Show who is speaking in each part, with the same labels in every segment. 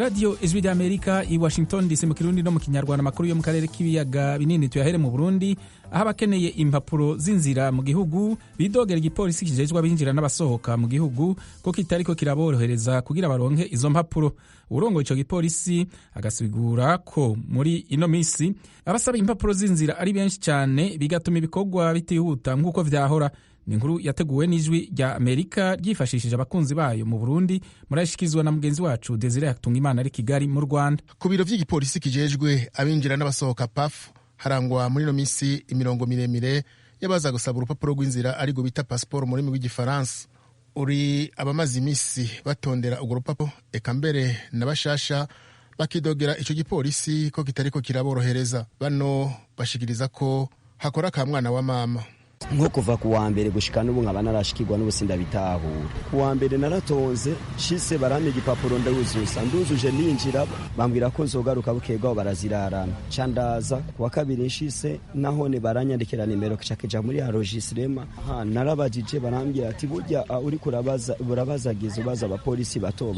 Speaker 1: radiyo ijwi ry'amerika i washington dc mu kirundi no mu kinyarwanda. amakuru yo mu karere k'ibiyaga binini tuyahere mu burundi, aho abakeneye impapuro z'inzira mu gihugu bidogera igipolisi kijejwe abinjira n'abasohoka mu gihugu ko kitariko kiraborohereza kugira baronke izo mpapuro. urongoye ico gipolisi agasigura ko muri ino misi abasaba impapuro z'inzira ari benshi cyane, bigatuma ibikorwa bitihuta nk'uko vyahora. ni inkuru yateguwe n'ijwi rya Amerika ryifashishije abakunzi bayo mu Burundi, murashikizwa na mugenzi wacu Desire Hatungimana ari Kigali mu Rwanda.
Speaker 2: Ku biro vy'igipolisi kijejwe abinjira n'abasohoka PAF harangwa muri no misi imirongo miremire yabaza gusaba urupapuro rw'inzira ari go bita passport mu rurimi rw'igifaransa. Uri abamaze imisi batondera urwo rupapuro, eka mbere n'abashasha bakidogera ico gipolisi ko kitariko kiraborohereza. Bano bashikiriza ko hakora ka mwana wa mama.
Speaker 3: Nko kuva ku wa mbere gushika n'ubu nkaba narashikirwa n'ubusinda bitahura. Ku wa mbere naratonze shise barane igipapuro nduzuje ninjira, bambwira ko nzogaruka bukegwa barazirarana. Candaza ku wa kabiri shise nahone baranyandikira nimero kija muri enregistrement. Narabajije barambwira ati burya uri burabazagiza ubaza abapolisi bato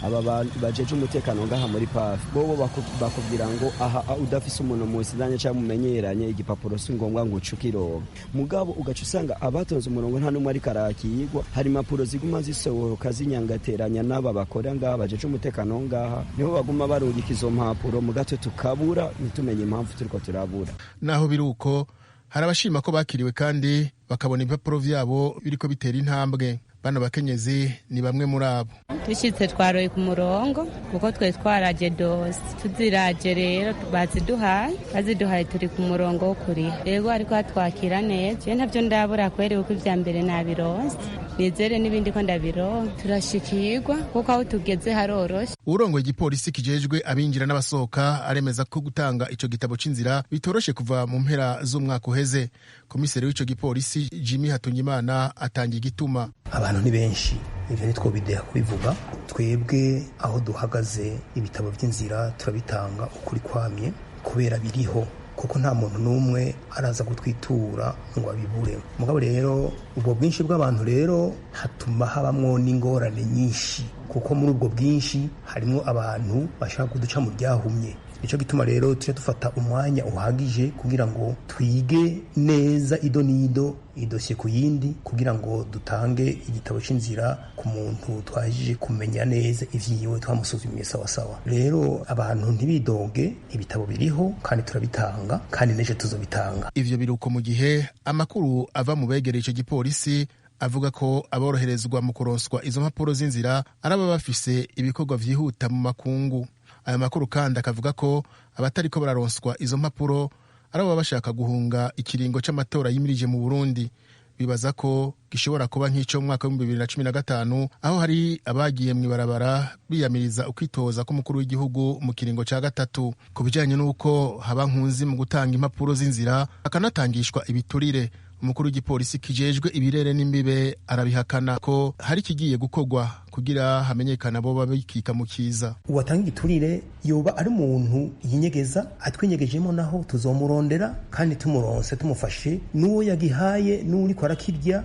Speaker 3: aba bajeje umutekano ngaha muri PAF. Bobo bakubwira ngo aha udafise umuntu musizanye cyangwa mumenyeranye igipapuro si ngombwa ngo ucukiro. Mugabo ugaca usanga abatonze umurongo nta numwe ari karakiyigwa, hari impapuro ziguma zisohoka zinyangateranya n'aba bakora ngaha bajeje umutekano ngaha, niho baguma barungika izo mpapuro mu gato tukabura nitumenye impamvu turiko turabura.
Speaker 2: Naho biruko hari abashima ko bakiriwe kandi bakabona impapuro vyabo biriko bitera intambwe. Bano bakenyezi ni bamwe muri abo.
Speaker 4: Dushitse twaroye ku murongo kuko twe twaraje dose tuziraje, rero baziduhaye turi ku murongo wo kuriha. Rego ariko hatwakira neza, je ntavyo ndabura kwere uko ivya mbere nabironse, nizere n'ibindi ko ndabironka. Turashikirwa kuko aho tugeze haroroshe. Urongoye
Speaker 2: igipolisi kijejwe abinjira n'abasohoka aremeza ko gutanga ico gitabo c'inzira bitoroshe kuva mu mpera z'umwaka uheze. Komiseri w'ico gipolisi Jimmy Hatungimana atangiye igituma.
Speaker 5: Abantu ni benshi, ivyo nitwo bideha kubivuga. Twebwe aho duhagaze ibitabo vy'inzira turabitanga ukuri kwamye kubera biriho, kuko nta muntu n'umwe araza gutwitura ngo abibure. Mugabo rero ubwo bwinshi bw'abantu rero hatuma habamwo n'ingorane nyinshi, kuko muri ubwo bwinshi harimo abantu bashaka kuduca mu byahumye. Nico gituma rero tuje dufata umwanya uhagije kugira ngo twige neza ido nido idosiye ku yindi, kugira ngo dutange igitabo c'inzira ku muntu twajije kumenya neza ivyiwe twamusuzumye sawa sawa. Rero abantu ntibidoge, ibitabo biriho kandi turabitanga kandi neje tuzobitanga.
Speaker 2: Ivyo biruko mu gihe amakuru ava mu begereye ico gipolisi avuga ko aboroherezwa mu kuronswa izo mpapuro z'inzira araba bafise ibikorwa vyihuta mu makungu. Aya makuru kandi akavuga ko abatariko bararonswa izo mpapuro arabo bashaka guhunga ikiringo c'amatora yimirije mu Burundi. Bibaza ko gishobora kuba nk'ico mu mwaka wa 2015 aho hari abagiye mw'ibarabara biyamiriza ukwitoza k'umukuru w'igihugu mu kiringo ca gatatu. Ku bijanye n'uko haba nkunzi mu gutanga impapuro z'inzira akanatangishwa ibiturire, umukuru w'igipolisi kijejwe ibirere n'imbibe arabihakana ko hari kigiye gukorwa kugira hamenyekana bo babikika mu kiza.
Speaker 5: Uwatanga igiturire yoba ari umuntu yinyegeza, atwinyegejemo naho tuzomurondera kandi tumuronse tumufashe, n'uwo yagihaye n'uri ko arakirya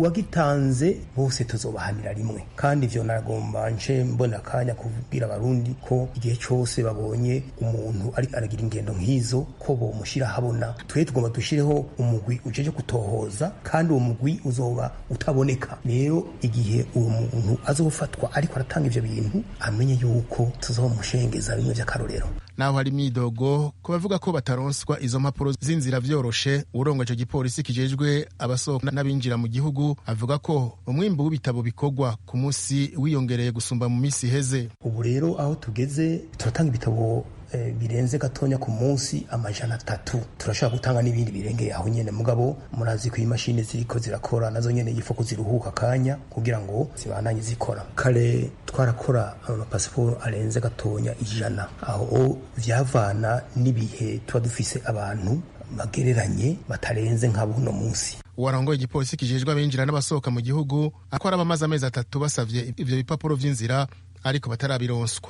Speaker 5: n'uwagitanze bose tuzobahanira rimwe. Kandi ivyo nagomba nce mbona akanya kubwira abarundi ko igihe cyose babonye umuntu ari aragira ingendo nk'izo ko bomushira habona. Twe tugomba dushireho umugwi ujeje kutohoza kandi uwo mugwi uzoba utaboneka. Rero igihe uwo muntu azofatwa ariko aratanga ivyo bintu amenye yuko tuzomushengeza bimwe vy'akarorero.
Speaker 2: Naho hari imidogo ko bavuga ko bataronswa izo mpapuro z'inzira vyoroshe, urongo ico gipolisi kijejwe abasohoka n'abinjira mu gihugu avuga ko umwimbu w'ibitabo bikorwa ku munsi wiyongereye gusumba mu misi heze.
Speaker 5: Ubu rero aho tugeze turatanga ibitabo birenze gatonya ku munsi 300. Turashaka gutanga n'ibindi birengeye aho nyene, mugabo murazi ko imashini ziriko zirakora nazo nyene yifo kuziruhuka kanya kugira ngo zibananye zikora. Kare twarakora passport arenze gatonya 100, aho vyavana n'ibihe tuba dufise abantu bagereranye batarenze nka buno munsi.
Speaker 2: Uwarongoye igipolisi kijejwe abinjira n'abasohoka mu gihugu akora abamaze amezi 3 basavye ivyo bipapuro vy'inzira ariko batarabironswa.